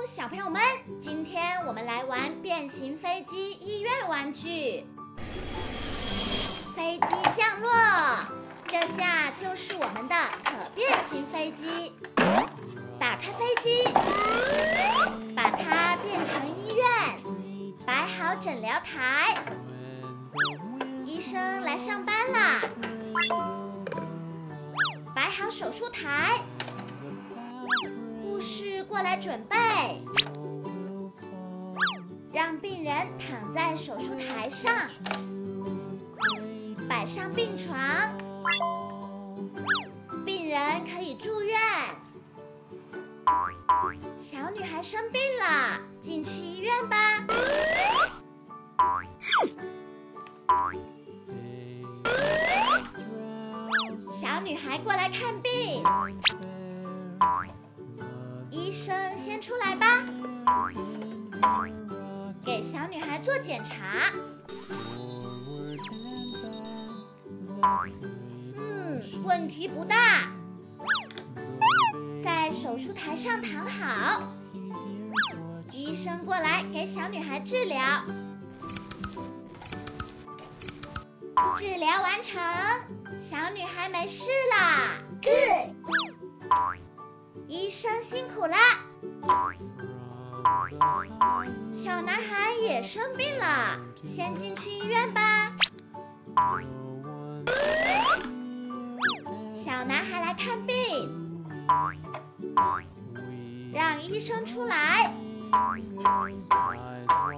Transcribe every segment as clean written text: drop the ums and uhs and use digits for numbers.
小朋友们，今天我们来玩变形飞机医院玩具。飞机降落，这架就是我们的可变形飞机。打开飞机，把它变成医院，摆好诊疗台。医生来上班啦，摆好手术台。护士过来准备，让病人躺在手术台上，摆上病床，病人可以住院。小女孩生病了，进去医院吧。小女孩过来看病。医生先出来吧，给小女孩做检查。问题不大。在手术台上躺好，医生过来给小女孩治疗。治疗完成，小女孩没事啦。医生辛苦了。小男孩也生病了，先进去医院吧。小男孩来看病，让医生出来，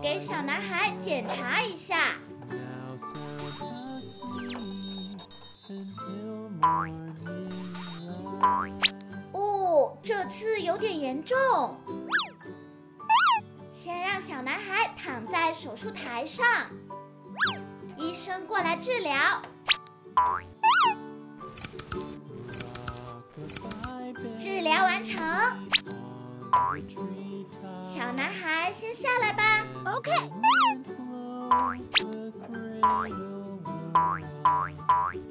给小男孩检查一下。这次有点严重，先让小男孩躺在手术台上，医生过来治疗。治疗完成，小男孩先下来吧。OK。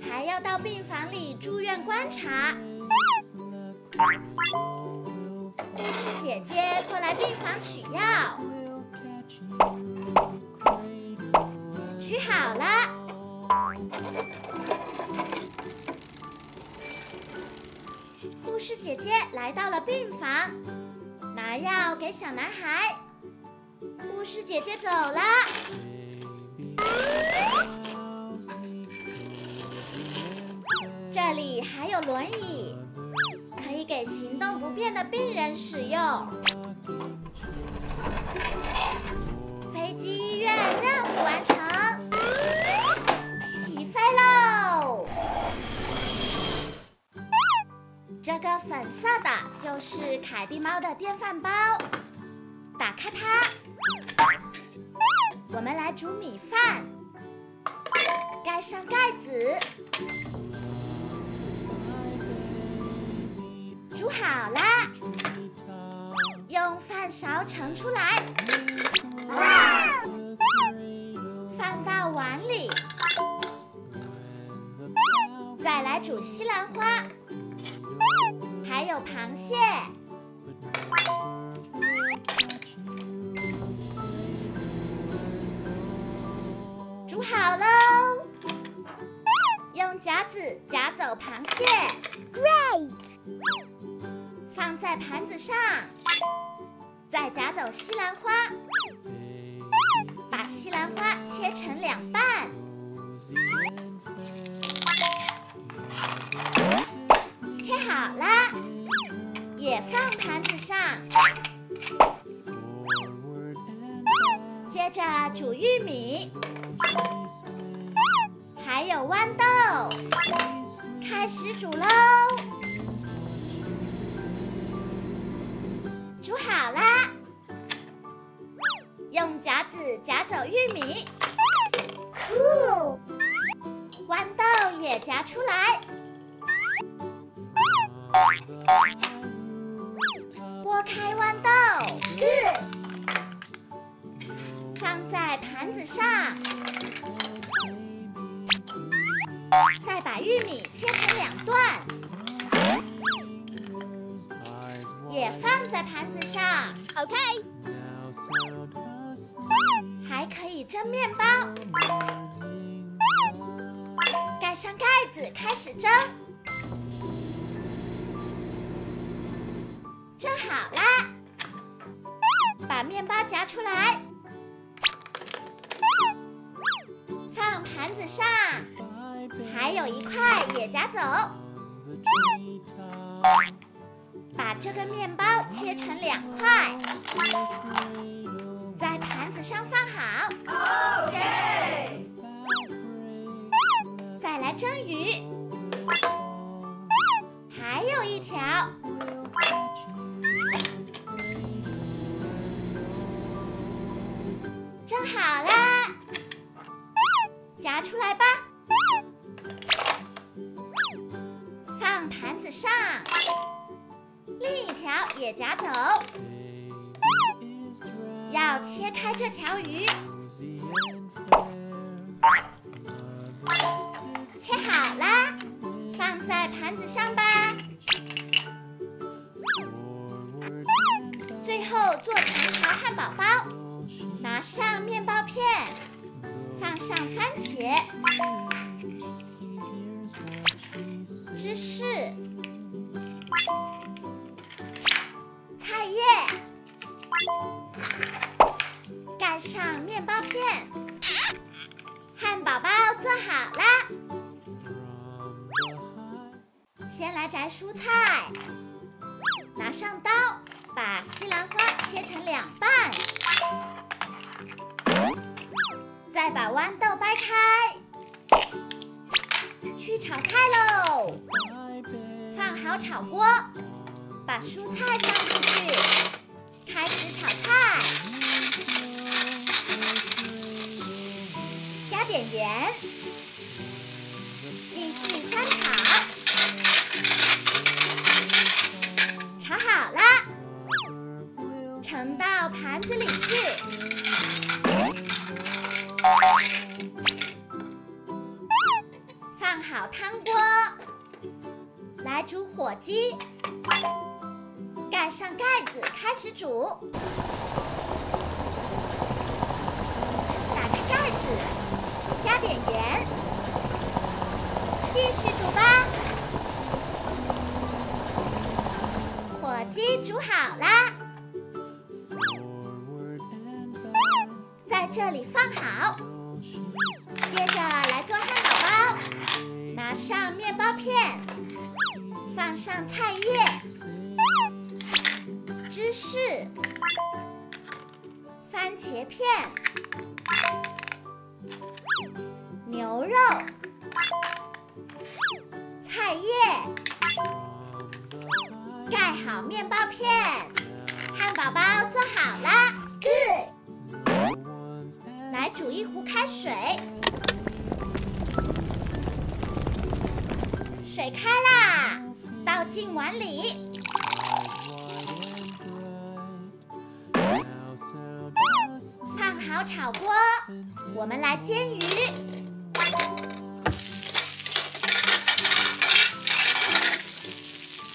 还要到病房里住院观察。护士姐姐过来病房取药，取好了。护士姐姐来到了病房，拿药给小男孩。护士姐姐走了。这里还有轮椅，可以给行动不便的病人使用。飞机医院任务完成，起飞喽！这个粉色的就是凯蒂猫的电饭煲，打开它，我们来煮米饭，盖上盖子。煮好了，用饭勺盛出来，放到碗里。再来煮西兰花，还有螃蟹。煮好喽，用夹子夹走螃蟹。Great。放在盘子上，再夹走西兰花，把西兰花切成2半，切好了，也放盘子上。接着煮玉米，还有豌豆，开始煮喽。煮好啦，用夹子夹走玉米，豌豆也夹出来，剥开豌豆，放在盘子上，再把玉米切成2段。也放在盘子上。OK。还可以蒸面包，盖上盖子开始蒸。蒸好啦，把面包夹出来，放盘子上，还有一块也夹走。把这个面包切成2块，在盘子上放好。OK。再来蒸鱼，还有一条。蒸好啦，夹出来吧，放盘子上，另一条也夹走。要切开这条鱼，切好啦，放在盘子上吧。最后做成条汉堡包，拿上面包片，放上番茄、芝士、菜叶，盖上面包片，汉堡包做好啦。先来摘蔬菜，拿上刀，把西兰花切成2半，再把豌豆掰开，去炒菜喽。放好炒锅，把蔬菜放进去，开始炒菜，加点盐，继续翻炒。炒好啦，盛到盘子里去。放好汤锅，来煮火鸡，盖上盖子开始煮。打开盖子，加点盐，继续煮吧。火鸡煮好啦，在这里放好。接着来做汉堡包，拿上面包片，放上菜叶、芝士、番茄片、牛肉、菜叶，盖好面包片，汉堡包做好啦。来煮一壶开水，水开啦，倒进碗里。放好炒锅，我们来煎鱼。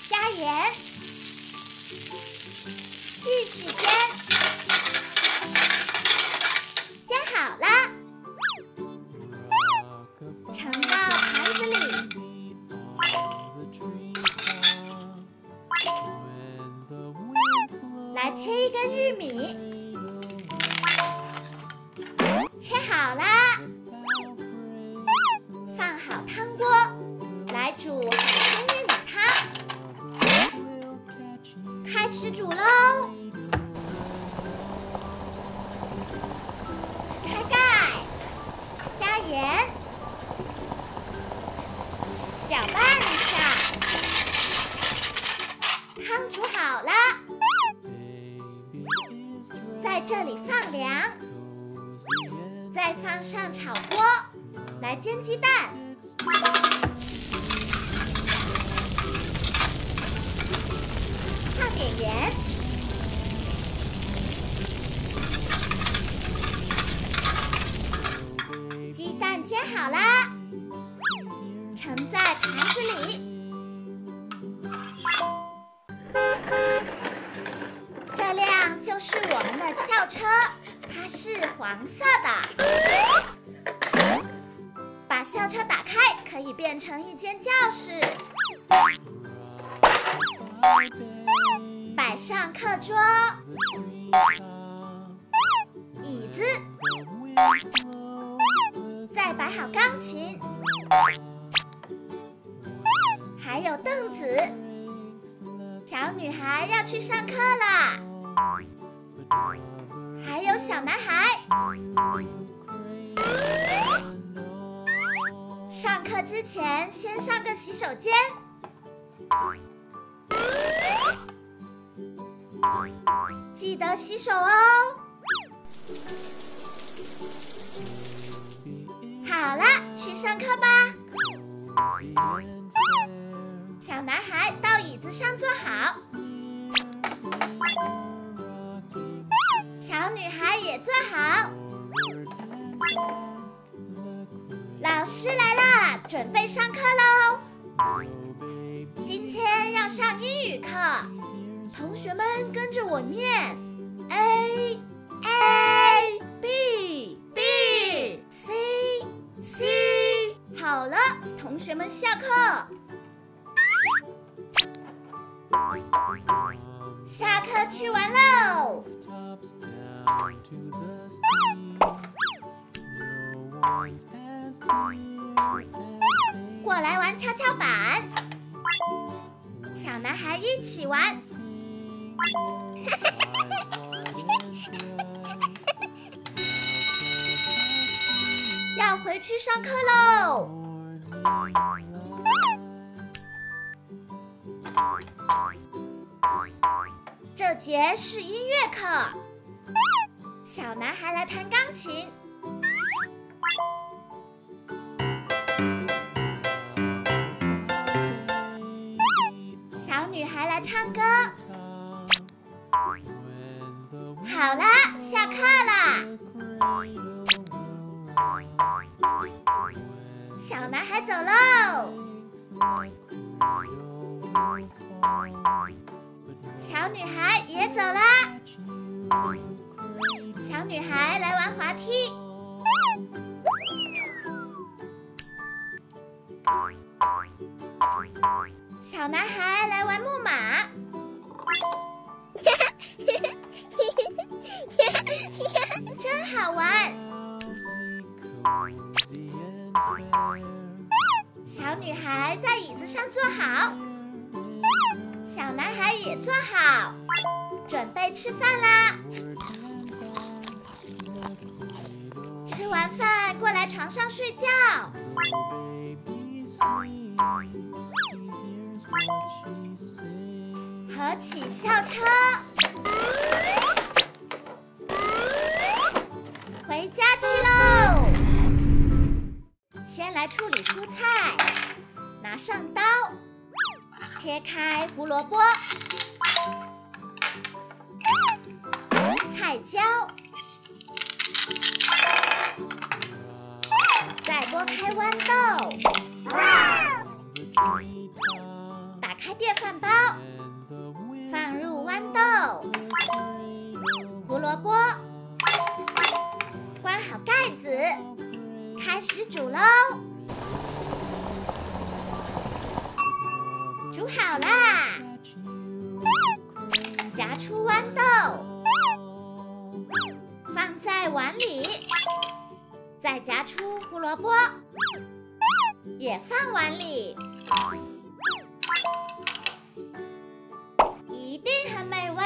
加盐，继续煎。煎好啦，盛到盘子里。来切一根玉米，切好啦，放好汤锅，来煮海鲜玉米汤，开始煮喽。开盖，加盐，搅拌一下，汤煮好了。在这里放凉，再放上炒锅，来煎鸡蛋。放点盐，鸡蛋煎好啦，盛在盘子里。这料上就是我们的校车，它是黄色的。把校车打开，可以变成一间教室。摆上课桌、椅子，再摆好钢琴，还有凳子。小女孩要去上课啦，还有小男孩。上课之前先上个洗手间。记得洗手哦。好了，去上课吧。小男孩到椅子上坐好，小女孩也坐好。老师来啦，准备上课喽。今天要上英语课，同学们跟着我念 A A B B C C。好了，同学们下课。下课去玩喽！过来玩跷跷板，小男孩一起玩。要回去上课喽！这节是音乐课，小男孩来弹钢琴。小女孩来唱歌。好啦，下课啦。小男孩走喽。小女孩也走啦。小女孩来玩滑梯。小男孩来玩木马。真好玩。小女孩在椅子上坐好，小男孩也坐好，准备吃饭啦。吃完饭过来床上睡觉。合起校车，回家去喽。先来处理蔬菜，拿上刀，切开胡萝卜、菜椒，再剥开豌豆，打开电饭煲，放入豌豆、胡萝卜，关好盖子，开始煮喽。煮好啦，夹出豌豆，放在碗里，再夹出胡萝卜，也放碗里，一定很美味。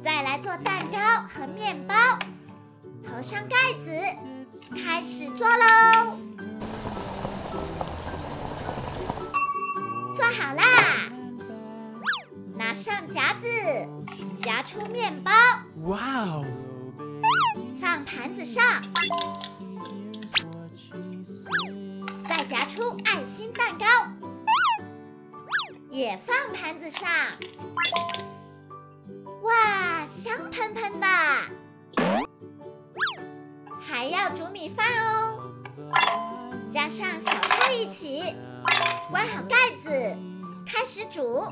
再来做蛋糕和面包，合上盖子，开始做喽。做好啦，拿上夹子，夹出面包。哇哦！放盘子上，再夹出爱心蛋糕，也放盘子上。哇，香喷喷的！还要煮米饭哦，加上小菜一起，关好盖子，开始煮。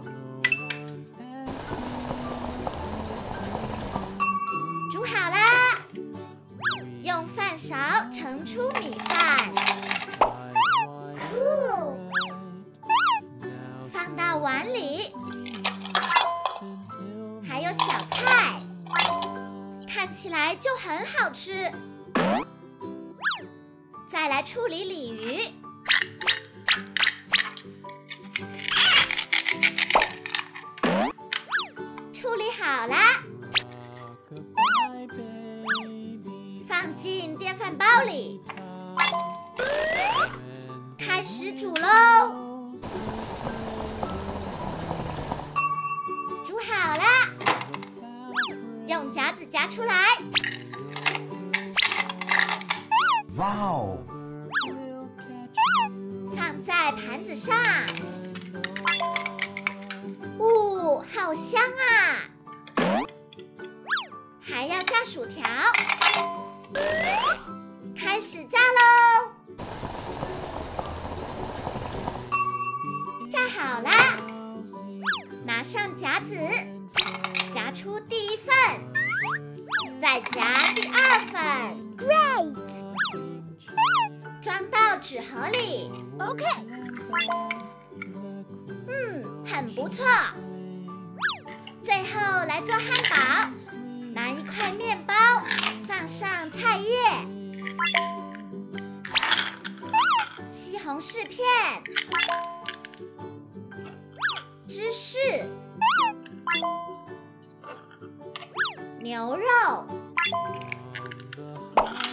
看起来就很好吃。再来处理鲤鱼。处理好啦，放进电饭煲里，开始煮喽。煮好啦，用夹子夹出来。哇哦！放在盘子上。哦，好香啊！还要炸薯条，开始炸喽！炸好啦，拿上夹子，夹出第一份，再夹第二份。Great！ 装到纸盒里。OK。很不错。最后来做汉堡，拿一块面包，放上菜叶、西红柿片、芝士、牛肉，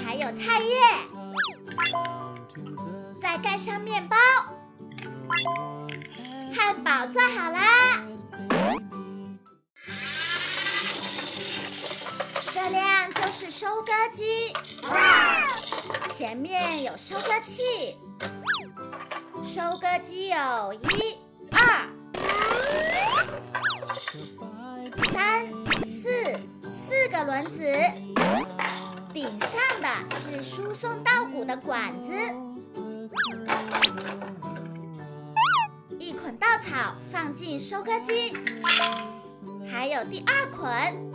还有菜叶，再盖上面包。汉堡做好啦！这辆就是收割机，前面有收割器。收割机有1、2、3、4个轮子，顶上的是输送稻谷的管子。一捆稻草放进收割机，还有第2捆。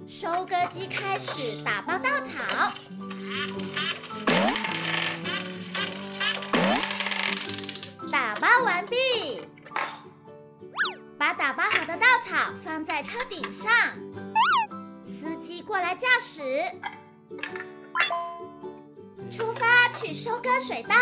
收割机开始打包稻草，打包完毕。把打包好的稻草放在车顶上，司机过来驾驶，出发去收割水稻。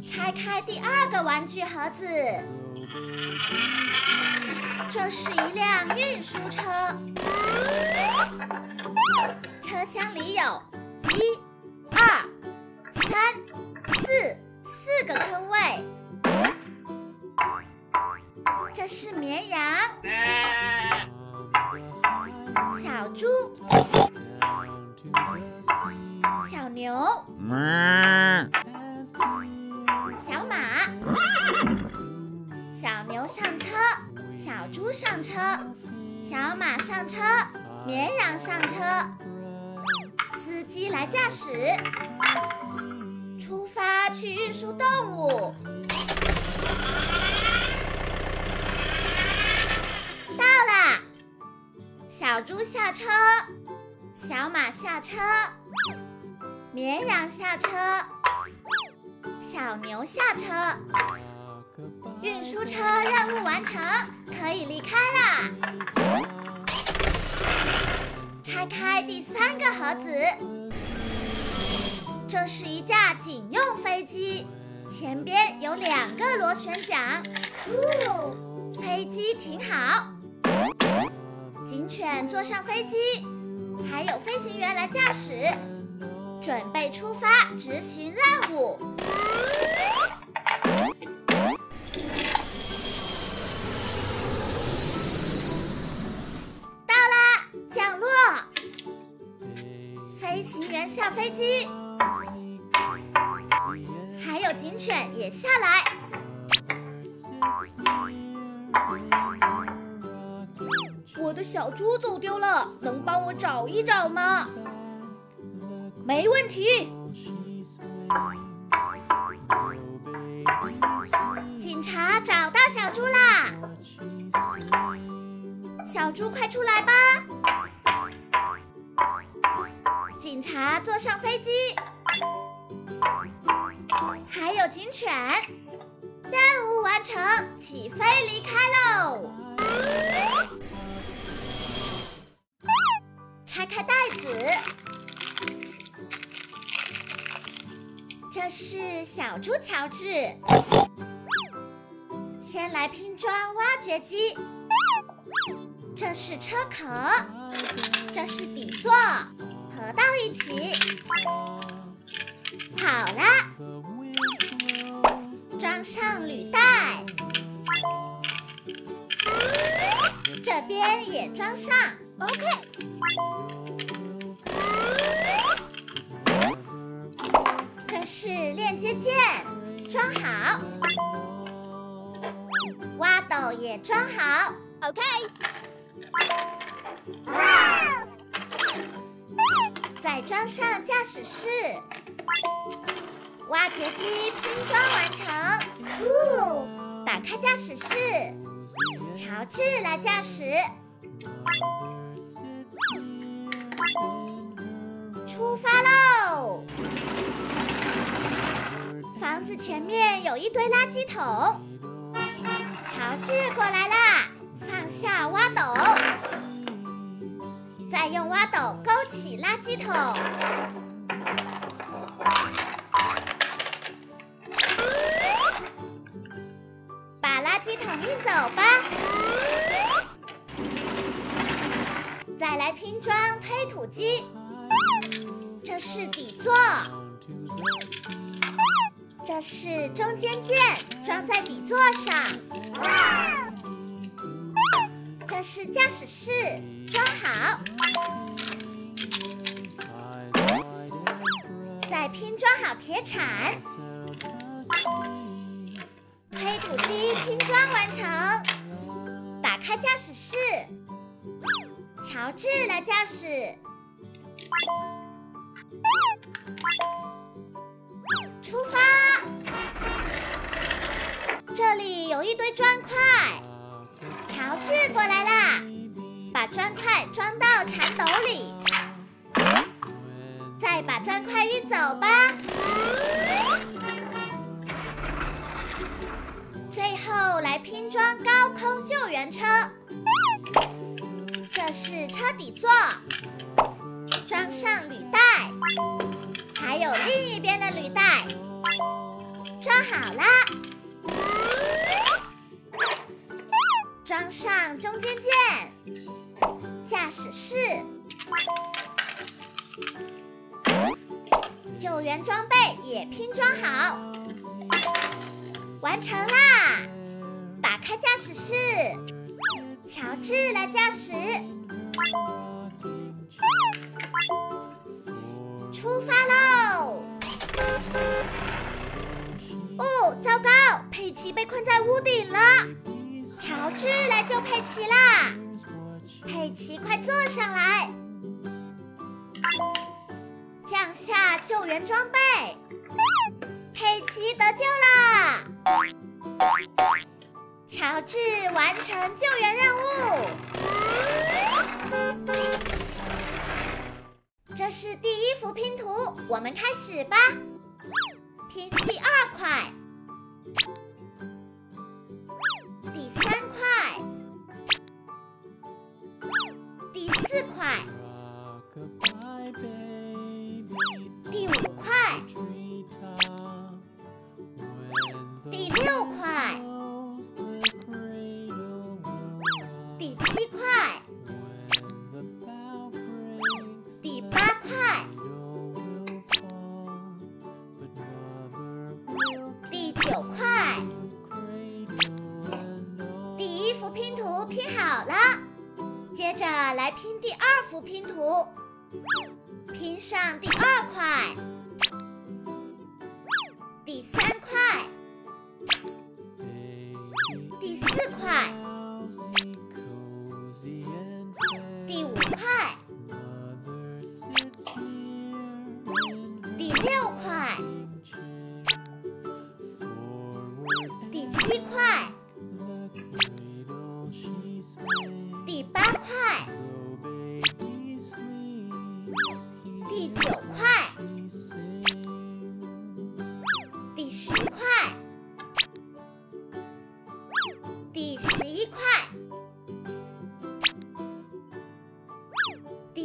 拆开第2个玩具盒子，这是一辆运输车，车厢里有1、2、3、4个坑位。这是绵羊、小猪、小牛、小马。小牛上车，小猪上车，小马上车，绵羊上车。司机来驾驶，出发去运输动物。到了，小猪下车，小马下车，绵羊下车，小牛下车。运输车任务完成，可以离开啦。拆开第3个盒子，这是一架警用飞机，前边有2个螺旋桨。飞机停好，警犬坐上飞机，还有飞行员来驾驶，准备出发执行任务。飞行员下飞机，还有警犬也下来。我的小猪走丢了，能帮我找一找吗？没问题。警察找到小猪啦！小猪快出来吧！警察坐上飞机，还有警犬。任务完成，起飞离开喽！拆开袋子，这是小猪乔治。先来拼装挖掘机，这是车壳，这是底座，合到一起。好啦，装上履带，这边也装上。OK。这是链接件，装好。挖斗也装好。OK。再装上驾驶室。挖掘机拼装完成，打开驾驶室，乔治来驾驶，出发喽！房子前面有一堆垃圾桶，乔治过来啦，放下挖斗，再用挖斗勾起垃圾桶。垃圾桶运走吧，再来拼装推土机，这是底座，这是中间件，装在底座上，这是驾驶室，装好，再拼装好铁铲。推土机拼装完成，打开驾驶室，乔治来驾驶，出发。这里有一堆砖块，乔治过来啦，把砖块装到铲斗里，再把砖块运走吧。最后来拼装高空救援车，这是车底座，装上履带，还有另一边的履带，装好啦。装上中间件，驾驶室，救援装备也拼装好。完成啦！打开驾驶室，乔治来驾驶，出发喽！哦，糟糕，佩奇被困在屋顶了，乔治来救佩奇啦！佩奇，快坐上来，降下救援装备。佩奇得救了，乔治完成救援任务。这是第一幅拼图，我们开始吧。拼第二块，第三块，第四块，第五块。第六块，第七块，第八块，第九块。第一幅拼图拼好了，接着来拼第二幅拼图，拼上第二块，第三块。第四块，第五块，第六块，第七块，第八块，第九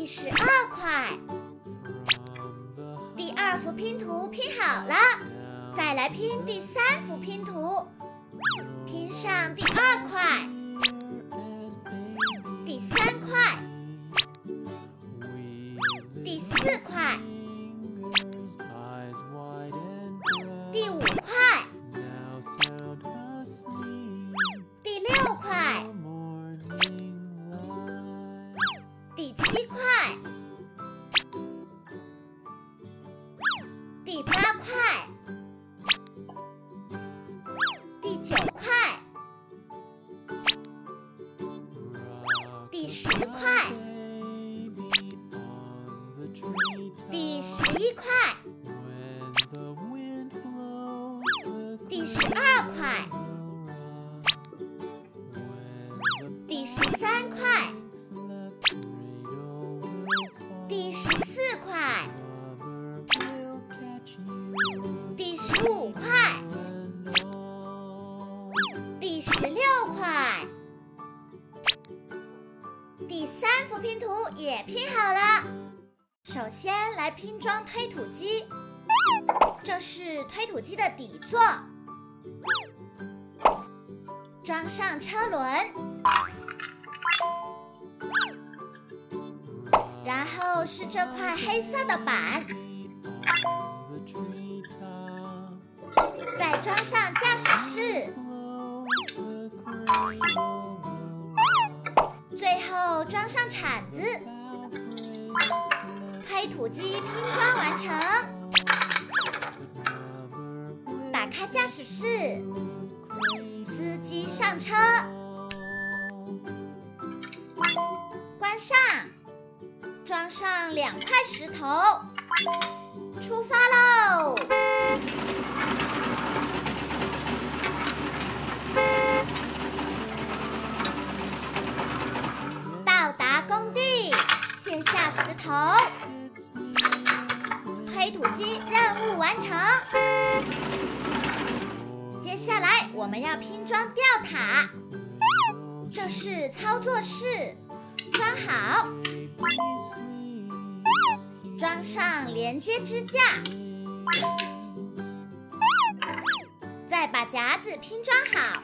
第12块。第2幅拼图拼好了，再来拼第3幅拼图，拼上第2块、第3块、第4块、第5块、第6块、第7块、第8块、第9块、第10块、第11块、第12块、第13块、第14块、第15块、第16块。第3幅拼图也拼好了。首先来拼装推土机，这是推土机的底座，装上车轮，然后是这块黑色的板，再装上驾驶室，最后装上铲子。推土机拼装完成，打开驾驶室，司机上车，关上，装上2块石头，出发喽！到达工地，卸下石头。推土机任务完成。接下来我们要拼装吊塔，这是操作室，装好，装上连接支架，再把夹子拼装好。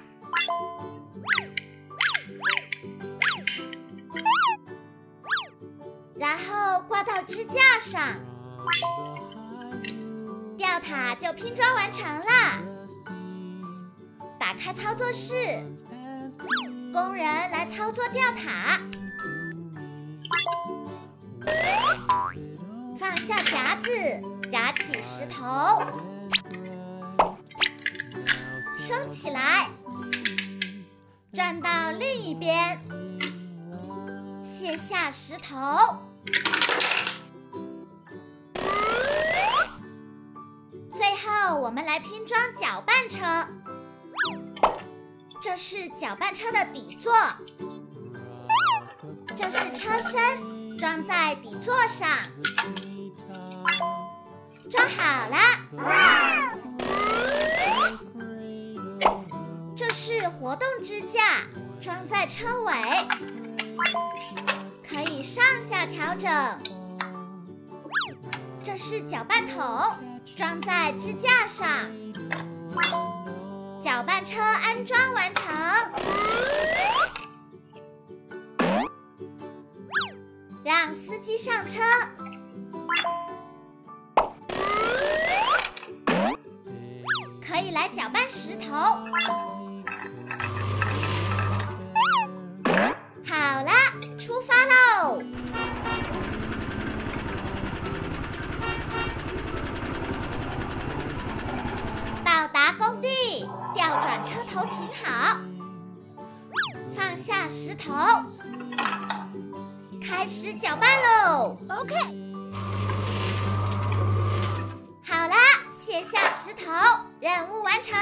然后挂到支架上，吊塔就拼装完成了。打开操作室，工人来操作吊塔，放下夹子，夹起石头，升起来，转到另一边，卸下石头。最后我们来拼装搅拌车，这是搅拌车的底座，这是车身，装在底座上，装好了。这是活动支架，装在车尾，可以上下调整。这是搅拌桶，装在支架上。搅拌车安装完成，让司机上车。可以来搅拌石头。好了，出发喽！到达工地，吊转车头停好，放下石头，开始搅拌喽。OK。好啦，卸下石头，任务完成。